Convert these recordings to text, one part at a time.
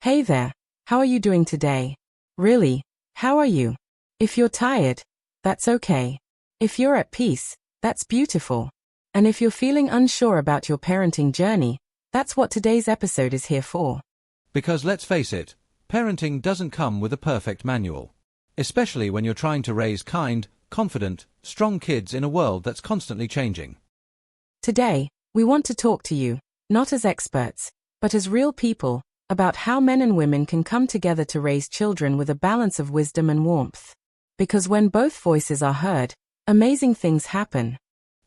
Hey there, how are you doing today? Really, how are you? If you're tired, that's okay. If you're at peace, that's beautiful. And if you're feeling unsure about your parenting journey, that's what today's episode is here for. Because let's face it, parenting doesn't come with a perfect manual. Especially when you're trying to raise kind, confident, strong kids in a world that's constantly changing. Today, we want to talk to you, not as experts, but as real people, about how men and women can come together to raise children with a balance of wisdom and warmth. Because when both voices are heard, amazing things happen.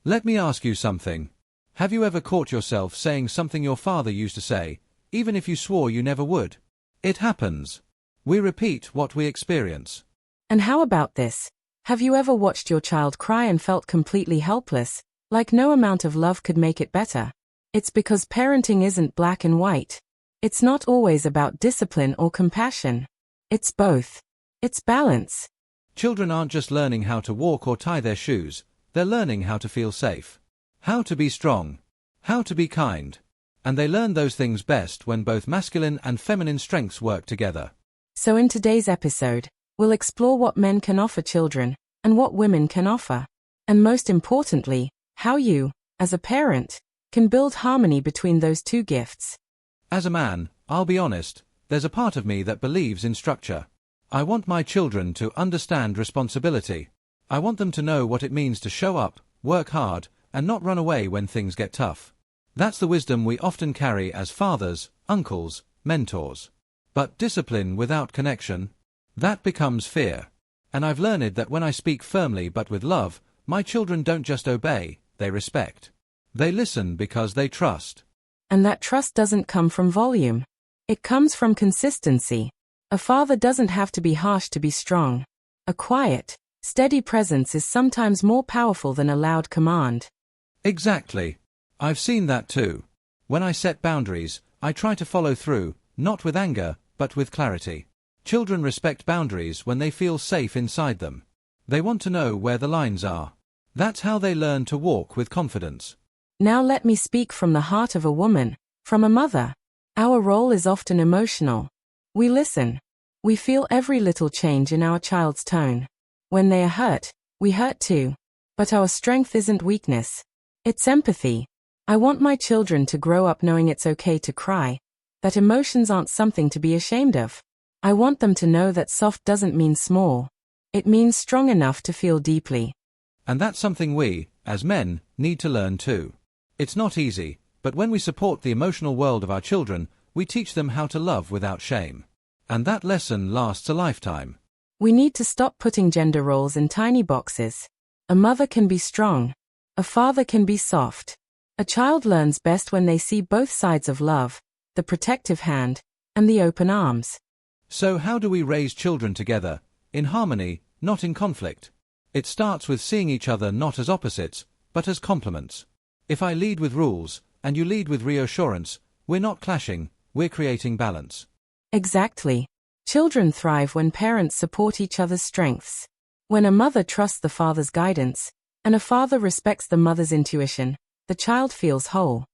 Let me ask you something. Have you ever caught yourself saying something your father used to say, even if you swore you never would? It happens. We repeat what we experience. And how about this? Have you ever watched your child cry and felt completely helpless, like no amount of love could make it better? It's because parenting isn't black and white. It's not always about discipline or compassion. It's both. It's balance. Children aren't just learning how to walk or tie their shoes, they're learning how to feel safe, how to be strong, how to be kind. And they learn those things best when both masculine and feminine strengths work together. So in today's episode, we'll explore what men can offer children, and what women can offer. And most importantly, how you, as a parent, can build harmony between those two gifts. As a man, I'll be honest, there's a part of me that believes in structure. I want my children to understand responsibility. I want them to know what it means to show up, work hard, and not run away when things get tough. That's the wisdom we often carry as fathers, uncles, mentors. But discipline without connection? That becomes fear. And I've learned that when I speak firmly but with love, my children don't just obey, they respect. They listen because they trust. And that trust doesn't come from volume. It comes from consistency. A father doesn't have to be harsh to be strong. A quiet, steady presence is sometimes more powerful than a loud command. Exactly. I've seen that too. When I set boundaries, I try to follow through, not with anger, but with clarity. Children respect boundaries when they feel safe inside them. They want to know where the lines are. That's how they learn to walk with confidence. Now let me speak from the heart of a woman, from a mother. Our role is often emotional. We listen. We feel every little change in our child's tone. When they are hurt, we hurt too. But our strength isn't weakness. It's empathy. I want my children to grow up knowing it's okay to cry, that emotions aren't something to be ashamed of. I want them to know that soft doesn't mean small. It means strong enough to feel deeply. And that's something we, as men, need to learn too. It's not easy, but when we support the emotional world of our children, we teach them how to love without shame. And that lesson lasts a lifetime. We need to stop putting gender roles in tiny boxes. A mother can be strong. A father can be soft. A child learns best when they see both sides of love, the protective hand, and the open arms. So how do we raise children together, in harmony, not in conflict? It starts with seeing each other not as opposites, but as complements. If I lead with rules, and you lead with reassurance, we're not clashing, we're creating balance. Exactly. Children thrive when parents support each other's strengths. When a mother trusts the father's guidance, and a father respects the mother's intuition, the child feels whole.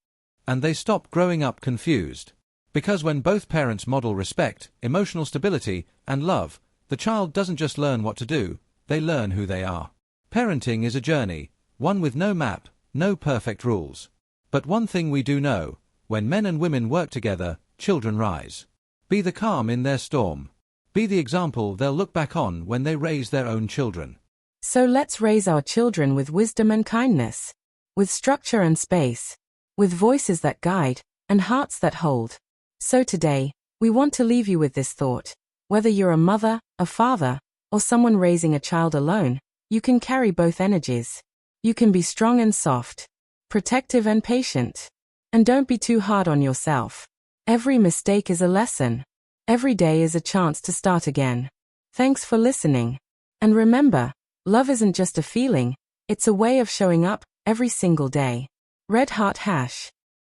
And they stop growing up confused. Because when both parents model respect, emotional stability, and love, the child doesn't just learn what to do, they learn who they are. Parenting is a journey, one with no map, no perfect rules. But one thing we do know, when men and women work together, children rise. Be the calm in their storm. Be the example they'll look back on when they raise their own children. So let's raise our children with wisdom and kindness, with structure and space, with voices that guide, and hearts that hold. So today, we want to leave you with this thought. Whether you're a mother, a father, or someone raising a child alone, you can carry both energies. You can be strong and soft, protective and patient. And don't be too hard on yourself. Every mistake is a lesson. Every day is a chance to start again. Thanks for listening. And remember, love isn't just a feeling, it's a way of showing up every single day. Red Heart Hash.